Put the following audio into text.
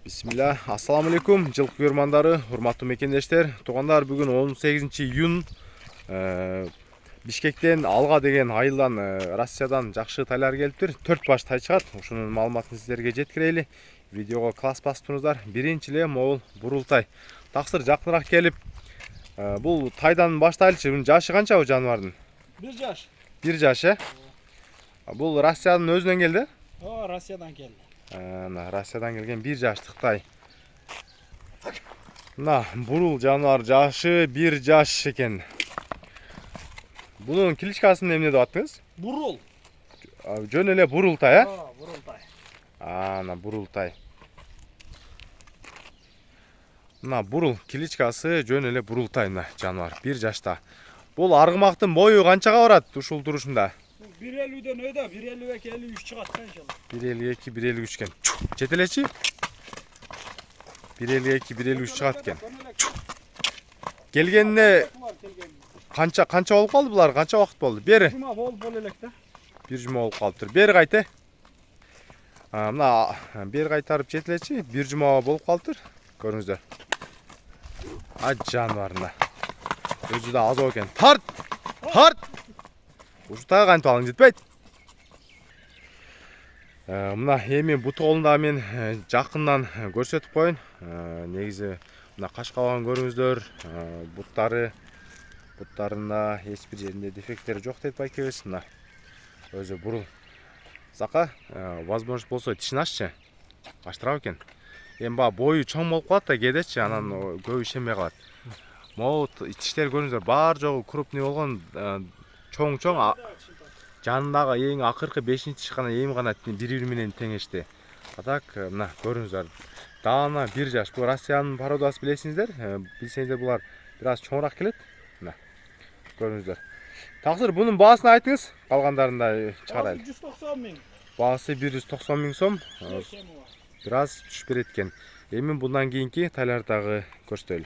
Bismillah, assalamu alaikum, жылқы көрмандары, урматтуу мекендештер. Туғандар, бүгін 18 июнь Бишкектен Алга деген айылдан, Россиядан жакшы тайлар келиптир. 4 баш тай чыгат. Ушунун маалыматын сиздерге жеткирейли. Видеого класс басыптырыңыздар. Биринчи эле могул бурултай. Таксыр жакыныраак келип, бул тайдан баштайлычы. Бунун жашы канча бул жаныбардын? 1 жаш. 1 жаш, Бул Россиянын өзүнөн келди? Россиядан келди. Россиядан келген 1 жаштык тай. Мына бурул жаныбар жашы 1 жаш экен. Bunun klичкасын эмне деп аттыңыз? Бурул. Жөн эле бурултай, Бурултай. Мына бурултай. Мына бурул кличкасы жөн эле бурултай мына жаныбар 1 жашта. Бул аргымактын бою канчага барат ушул турушунда? 1.50ден өйдө, 1.52-53 чыгат иншалла. 1.52-1.53 экен. Жетелечи? 1.52-1.53 чыгат экен. Келгенине канча болуп калды булар? Канча убакыт болду? Бери. Жума болуп элек да. 1 жума болуп калыптыр. Бери кайты. Мына бери кайтарып жетелечи. 1 жума болуп калыптыр. Көрүңүздөр. Жаныбарына. Өзү да азоо экен. Тарт! Ушутага кантип алың жетпейт. Мына эми буту колунда мен жакындан көрсөтүп коеюн. Негизи мына кашкабагын көрүңүздөр. Буттарында эч бир жеринде дефекттери жок дейт байкебиз. Мына өзү бурул. Зака, возможность болсо тишин аччы. Ачтырабы экен. Эми баа бою чоң болуп калат да кедечи, анан көп ишенбей калат. Могу тиштер көрүңүздөр, бар жогу крупный болгон, чоң. Жанындагы эң акыркы 5-тиш гана эми гана бири-бири менен теңешти. Так, мына көрүңүздөр. Даана 1 жаш. Бул Россиянын породасы билесиңиздер. Билсеңиздер булар бир аз чоңураак келет. Мына көрүңүздөр. Таксыр бунун баасын айтыңыз. Калгандарында чыгарайлы. 190 миң. Баасы 190 миң сом. Бир аз түшүп берет экен. Эми bundan кийинки тайлардагы көрсөтөлү.